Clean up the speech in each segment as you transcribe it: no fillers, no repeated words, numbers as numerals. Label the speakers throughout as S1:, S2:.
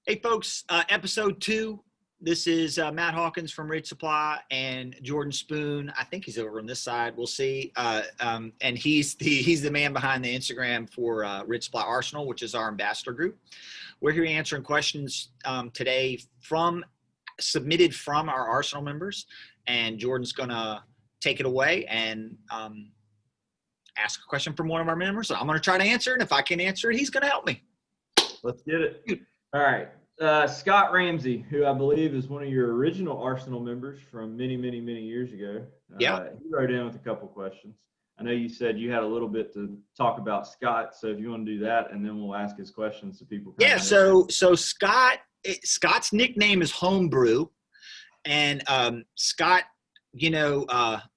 S1: Hey, folks, episode 2. This is Matt Hawkins from Ridge Supply and Jordan Spoon. I think he's over on this side. We'll see. And he's the man behind the Instagram for Ridge Supply Arsenal, which is our ambassador group. We're here answering questions today submitted from our Arsenal members, and Jordan's going to take it away and ask a question from one of our members. So I'm going to try to answer it. And if I can answer it, he's going to help me.
S2: Let's get it. All right. Scott Ramsey, who I believe is one of your original Arsenal members from many years ago.
S1: Yeah.
S2: He wrote in with a couple questions. I know you said you had a little bit to talk about Scott, so if you want to do that, and then we'll ask his questions so people can.
S1: Yeah. So Scott's nickname is Homebrew, and Scott,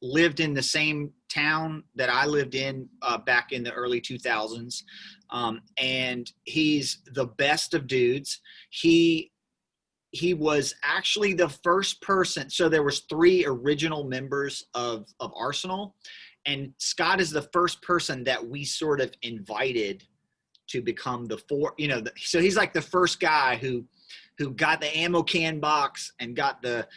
S1: lived in the same town that I lived in back in the early 2000s. And he's the best of dudes. He was actually the first person. So there was 3 original members of Arsenal, and Scott is the first person that we sort of invited to become the 4. So he's like the first guy who got the ammo can box and got the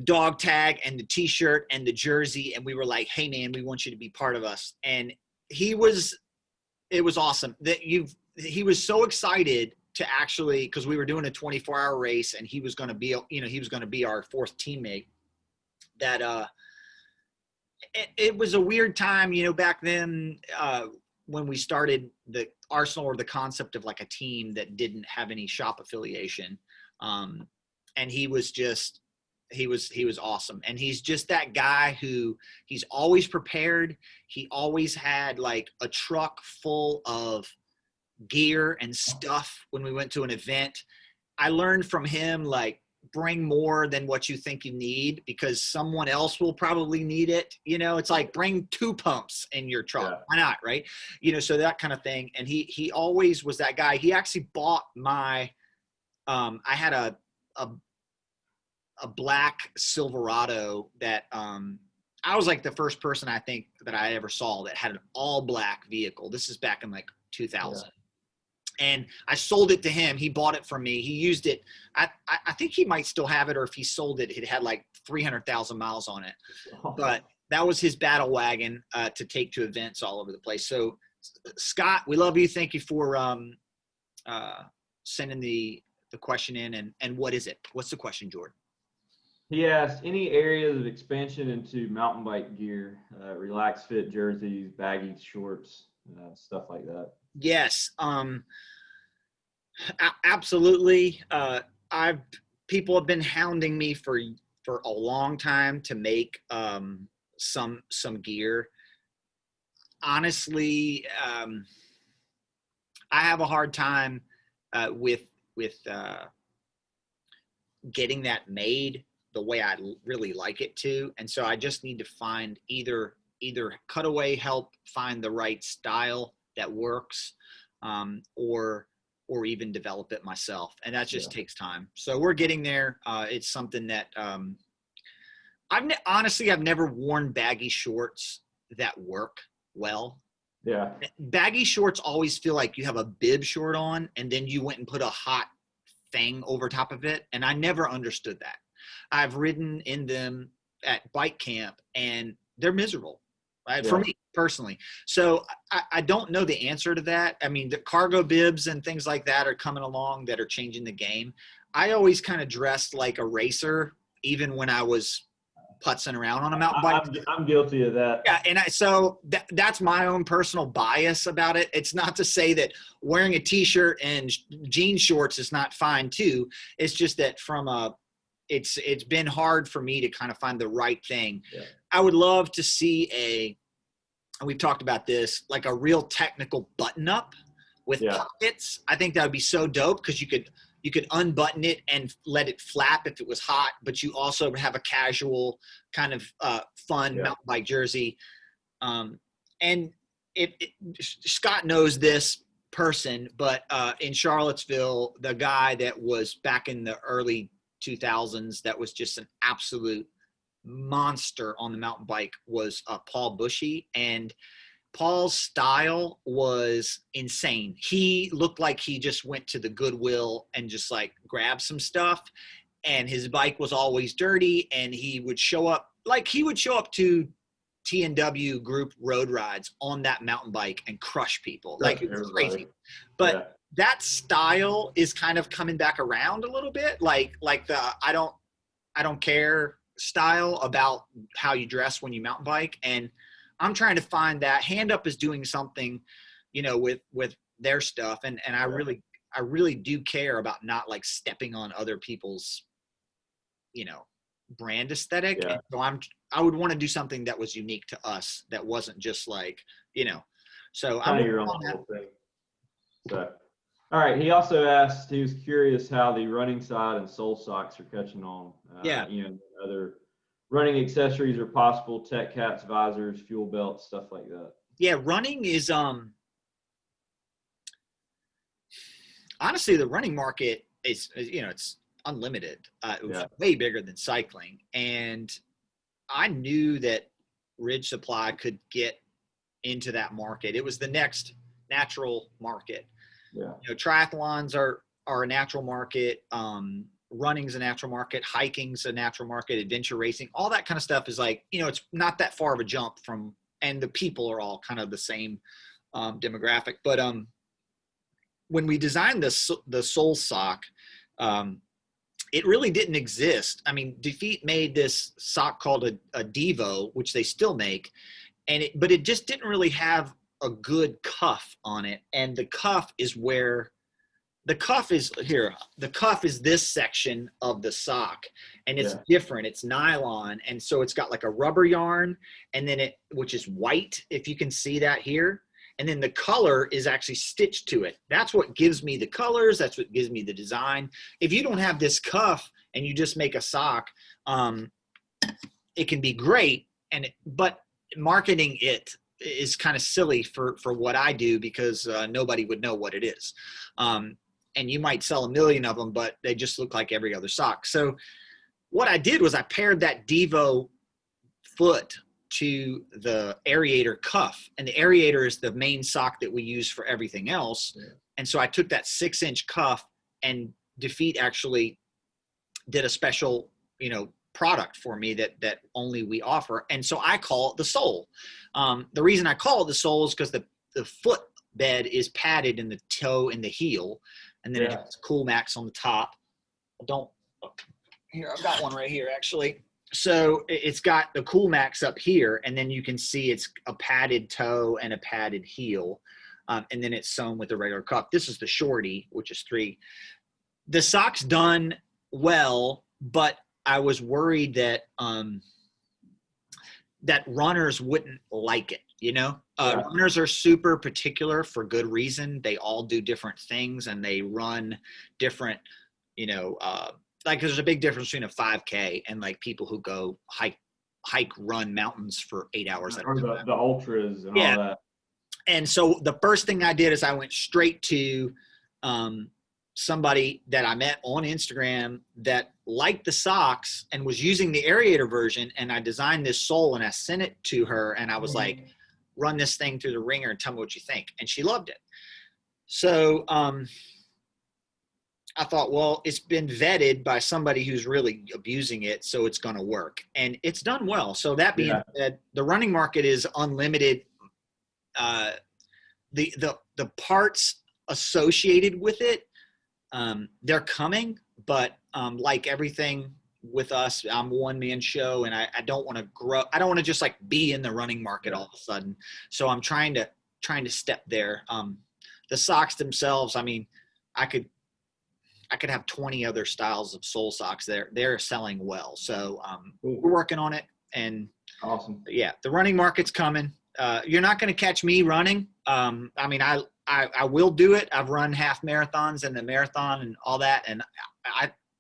S1: dog tag and the T-shirt and the jersey, and we were like, "Hey man, we want you to be part of us." And it was awesome that he was so excited to actually, because we were doing a 24-hour race and he was going to be our 4th teammate, that it was a weird time, back then, when we started the Arsenal, or the concept of like a team that didn't have any shop affiliation. And he was awesome. And he's just that guy who he's always prepared. He always had like a truck full of gear and stuff when we went to an event. I learned from him, like, bring more than what you think you need, because someone else will probably need it. It's like, bring 2 pumps in your truck. Yeah. Why not? Right. So that kind of thing. And he always was that guy. He actually bought my, I had a black Silverado that I was like the first person I think that I ever saw that had an all black vehicle. This is back in like 2000. Yeah. And I sold it to him. He bought it from me. He used it. I think he might still have it, or if he sold it, it had like 300,000 miles on it. But that was his battle wagon to take to events all over the place. So Scott, we love you. Thank you for sending the question in. And what is it? What's the question, Jordan?
S2: He asked, any areas of expansion into mountain bike gear, relaxed fit jerseys, baggy shorts, stuff like that?
S1: Yes, absolutely. People have been hounding me for a long time to make some gear. Honestly, I have a hard time with getting that made the way I really like it to. And so I just need to find either cutaway help find the right style that works, or even develop it myself. And that just takes time. So we're getting there. It's something that I've never worn baggy shorts that work well.
S2: Yeah.
S1: Baggy shorts always feel like you have a bib short on and then you went and put a hot thing over top of it. And I never understood that. I've ridden in them at bike camp and they're miserable, right? Yeah. For me personally. So I don't know the answer to that. I mean, the cargo bibs and things like that are coming along that are changing the game. I always kind of dressed like a racer, even when I was putzing around on a mountain bike.
S2: I'm guilty of that.
S1: Yeah, and so that's my own personal bias about it. It's not to say that wearing a T-shirt and jean shorts is not fine too. It's just that it's been hard for me to kind of find the right thing. Yeah. I would love to see and we've talked about this, like a real technical button up with pockets. I think that would be so dope because you could unbutton it and let it flap if it was hot, but you also have a casual kind of fun mountain bike jersey. And Scott knows this person, but in Charlottesville, the guy that was back in the early 2000s that was just an absolute monster on the mountain bike was Paul Bushy. And Paul's style was insane. He looked like he just went to the Goodwill and just like grabbed some stuff, and his bike was always dirty, and he would show up to T&W group road rides on that mountain bike and crush people. Like, it was crazy. But that style is kind of coming back around a little bit. Like the I don't care style about how you dress when you mountain bike. And I'm trying to find that. Hand Up is doing something, with their stuff. And I really do care about not like stepping on other people's, brand aesthetic.
S2: Yeah.
S1: And so I would want to do something that was unique to us. That wasn't just like, so
S2: kind of your own little thing. So, all right. He also asked, he was curious how the running side and sole socks are catching on. Other running accessories are possible, tech caps, visors, fuel belts, stuff like that.
S1: Yeah. Running is, honestly, the running market is it's unlimited. It was way bigger than cycling. And I knew that Ridge Supply could get into that market. It was the next natural market.
S2: Yeah.
S1: Triathlons are a natural market. Running's a natural market. Hiking's a natural market. Adventure racing, all that kind of stuff is like, it's not that far of a jump from, and the people are all kind of the same demographic. But when we designed the sole sock, it really didn't exist. I mean, Defeat made this sock called a Devo, which they still make, but it just didn't really have a good cuff on it. And the cuff is where the cuff is here. The cuff is this section of the sock, and it's different. It's nylon, and so it's got like a rubber yarn, and then which is white, if you can see that here. And then the color is actually stitched to it. That's what gives me the colors. That's what gives me the design. If you don't have this cuff and you just make a sock, it can be great. But marketing it is kind of silly for what I do, because nobody would know what it is. And you might sell 1 million of them, but they just look like every other sock. So what I did was I paired that Devo foot to the Aerator cuff, and the Aerator is the main sock that we use for everything else. Yeah. And so I took that 6-inch cuff, and Defeat actually did a special, product for me that only we offer. And so I call it the sole. The reason I call it the sole is because the foot bed is padded in the toe and the heel, and then it has Cool Max on the top. I've got one right here actually. So it's got the Cool Max up here, and then you can see it's a padded toe and a padded heel. And then it's sewn with a regular cuff. This is the shorty, which is 3. The sock's done well, but I was worried that that runners wouldn't like it. Runners are super particular for good reason. They all do different things, and they run different, like there's a big difference between a 5K and like people who go run mountains for 8 hours.
S2: Or the ultras and all that.
S1: And so the first thing I did is I went straight to somebody that I met on Instagram that liked the socks and was using the Aerator version. And I designed this sole and I sent it to her, and I was like, run this thing through the ringer and tell me what you think. And she loved it. So, I thought, well, it's been vetted by somebody who's really abusing it, so it's going to work. And it's done well. So that being said, the running market is unlimited. The parts associated with it, they're coming, but like everything with us, I'm a one-man show, and I don't want to grow. I don't want to just like be in the running market all of a sudden. So I'm trying to step there. The socks themselves, I mean, I could have 20 other styles of sole socks. They're selling well. So we're working on it. And
S2: awesome.
S1: Yeah, the running market's coming. You're not going to catch me running. I mean, I will do it. I've run half marathons and the marathon and all that. And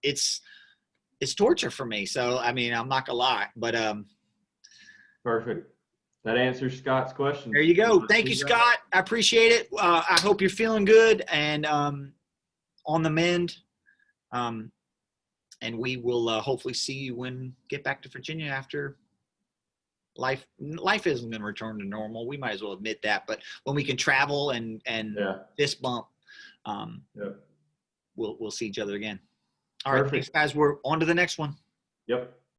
S1: it's torture for me. So, I mean, I'm not gonna lie, but
S2: perfect. That answers Scott's question.
S1: There you go. Thank you, Scott. I appreciate it. I hope you're feeling good and on the mend. And we will hopefully see you when get back to Virginia after life isn't going to return to normal. We might as well admit that. But when we can travel and fist bump, we'll see each other again. All right, thanks, guys. We're on to the next one.
S2: Yep.